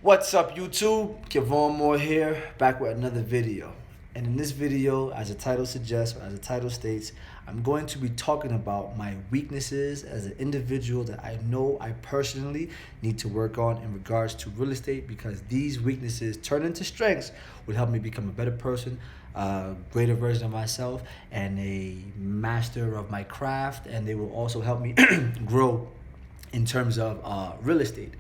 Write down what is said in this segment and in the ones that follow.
What's up, YouTube? Kevon Moore here, back with another video. And in this video, as the title suggests, or as the title states, I'm going to be talking about my weaknesses as an individual that I know I personally need to work on in regards to real estate, because these weaknesses turn into strengths would help me become a better person, a greater version of myself, and a master of my craft. And they will also help me grow in terms of real estate.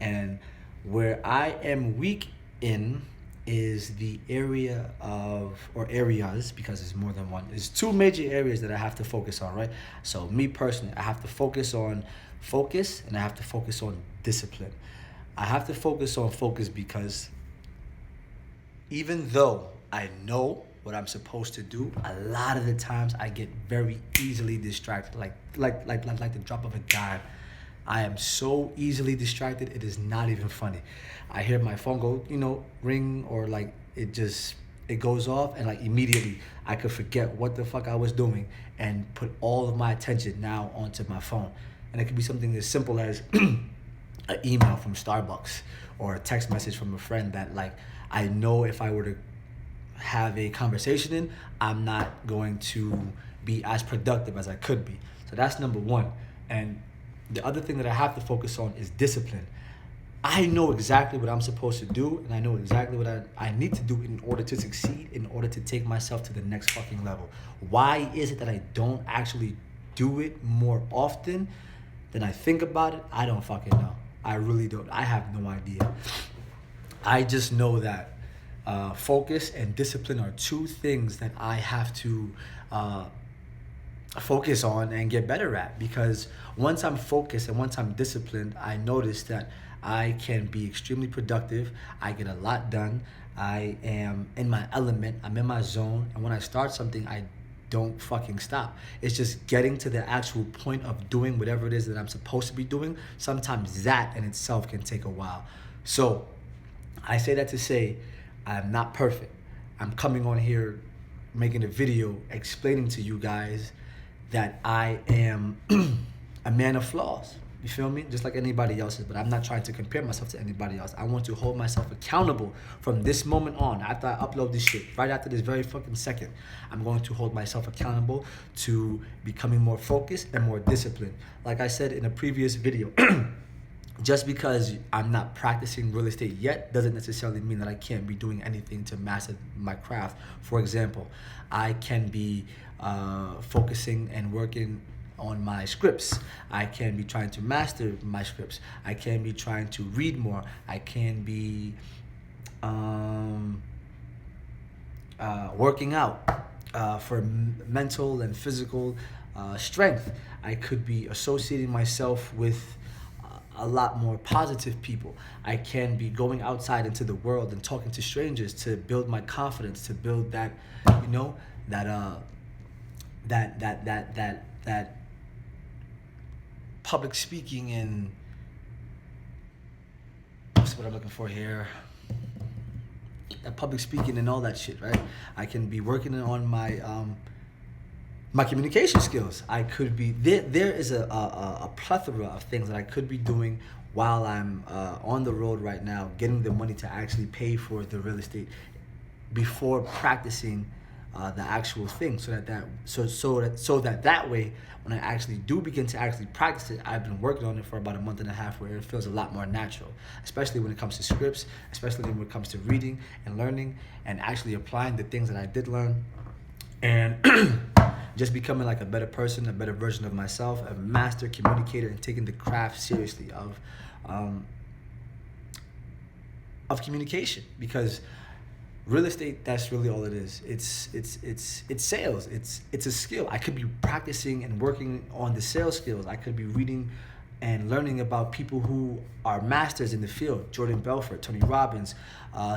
And where I am weak in is the area of, or areas, because it's more than one. There's two major areas that I have to focus on, right? So me personally, I have to focus on focus and I have to focus on discipline. I have to focus on focus because even though I know what I'm supposed to do, a lot of the times I get very easily distracted, like the drop of a dime. I am so easily distracted, it is not even funny. I hear my phone go, ring, or like it goes off, and like immediately I could forget what the fuck I was doing and put all of my attention now onto my phone. And it could be something as simple as an email from Starbucks or a text message from a friend that, like, I know if I were to have a conversation in, I'm not going to be as productive as I could be. So that's number one. And the other thing that I have to focus on is discipline. I know exactly what I'm supposed to do, and I know exactly what I need to do in order to succeed, in order to take myself to the next fucking level. Why is it that I don't actually do it more often than I think about it? I don't fucking know. I really don't. I have no idea. I just know that focus and discipline are two things that I have to focus on and get better at, because once I'm focused and once I'm disciplined, I notice that I can be extremely productive. I get a lot done. I am in my element. I'm in my zone. And when I start something, I don't fucking stop. It's just getting to the actual point of doing whatever it is that I'm supposed to be doing. Sometimes that in itself can take a while. So I say that to say I'm not perfect. I'm coming on here making a video explaining to you guys that I am a man of flaws. You feel me? Just like anybody else is, but I'm not trying to compare myself to anybody else. I want to hold myself accountable from this moment on. After I upload this shit, right after this very fucking second, I'm going to hold myself accountable to becoming more focused and more disciplined. Like I said in a previous video, just because I'm not practicing real estate yet doesn't necessarily mean that I can't be doing anything to master my craft. For example, I can be focusing and working on my scripts. I can be trying to master my scripts. I can be trying to read more. I can be working out for mental and physical strength. I could be associating myself with a lot more positive people. I can be going outside into the world and talking to strangers to build my confidence, to build that, that public speaking, and what's what I'm looking for here? That public speaking and all that shit, right? I can be working on my communication skills. I could be there is a plethora of things that I could be doing while I'm on the road right now, getting the money to actually pay for the real estate before practicing the actual thing, so that way when I actually do begin to actually practice it, I've been working on it for about a month and a half, where it feels a lot more natural, especially when it comes to scripts, especially when it comes to reading and learning and actually applying the things that I did learn, and just becoming like a better person, a better version of myself, a master communicator, and taking the craft seriously of communication. Because real estate, that's really all it is. It's sales. It's a skill. I could be practicing and working on the sales skills. I could be reading and learning about people who are masters in the field: Jordan Belfort, Tony Robbins,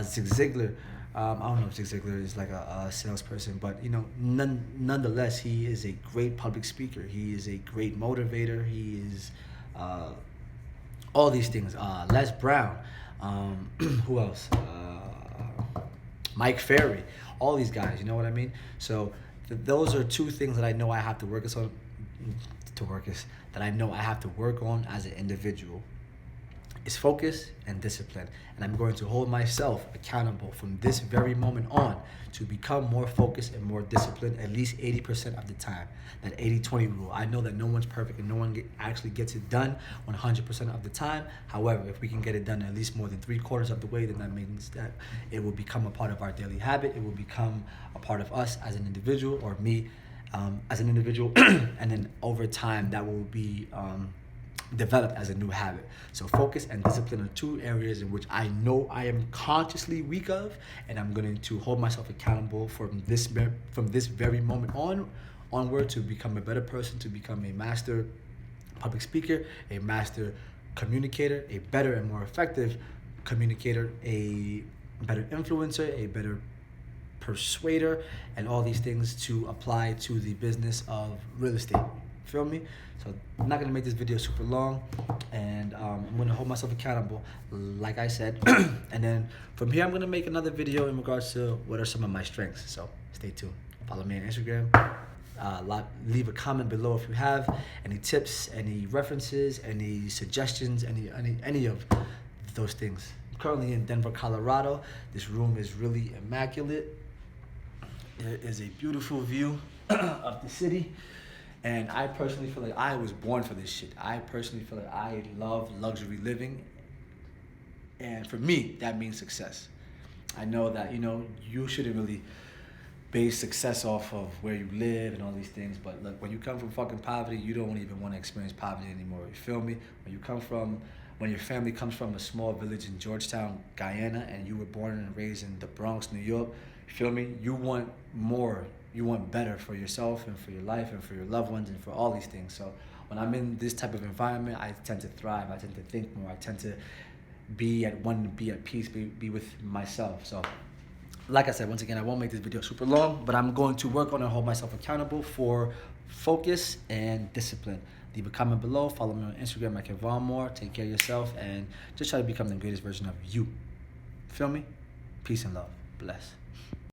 Zig Ziglar. I don't know if Zig Ziglar is like a salesperson, but nonetheless, he is a great public speaker. He is a great motivator. He is all these things. Les Brown. Who else? Mike Ferry, all these guys, you know what I mean? So those are two things that I know I have to that I know I have to work on as an individual. is focus and discipline. And I'm going to hold myself accountable from this very moment on to become more focused and more disciplined at least 80% of the time. That 80-20 rule. I know that no one's perfect and no one actually gets it done 100% of the time. However, if we can get it done at least more than 3/4 of the way, then that means that it will become a part of our daily habit. It will become a part of us as an individual, or me as an individual. And then over time, that will be developed as a new habit. So focus and discipline are two areas in which I know I am consciously weak of, and I'm going to hold myself accountable from this very moment onward to become a better person, to become a master public speaker, a master communicator, a better and more effective communicator, a better influencer, a better persuader, and all these things to apply to the business of real estate. Feel me? So I'm not gonna make this video super long, and I'm gonna hold myself accountable, like I said. And then from here, I'm gonna make another video in regards to what are some of my strengths. So stay tuned. Follow me on Instagram. Leave a comment below if you have any tips, any references, any suggestions, any of those things. I'm currently in Denver, Colorado. This room is really immaculate. There is a beautiful view of the city. And I personally feel like I was born for this shit. I personally feel like I love luxury living. And for me, that means success. I know that, you shouldn't really base success off of where you live and all these things. But look, when you come from fucking poverty, you don't even want to experience poverty anymore. You feel me? When your family comes from a small village in Georgetown, Guyana, and you were born and raised in the Bronx, New York, you feel me? You want more. You want better for yourself and for your life and for your loved ones and for all these things. So when I'm in this type of environment, I tend to thrive. I tend to think more. I tend to be at peace, be with myself. So like I said, once again, I won't make this video super long, but I'm going to work on and hold myself accountable for focus and discipline. Leave a comment below. Follow me on Instagram at Kevon Moore. Take care of yourself and just try to become the greatest version of you. Feel me? Peace and love. Bless.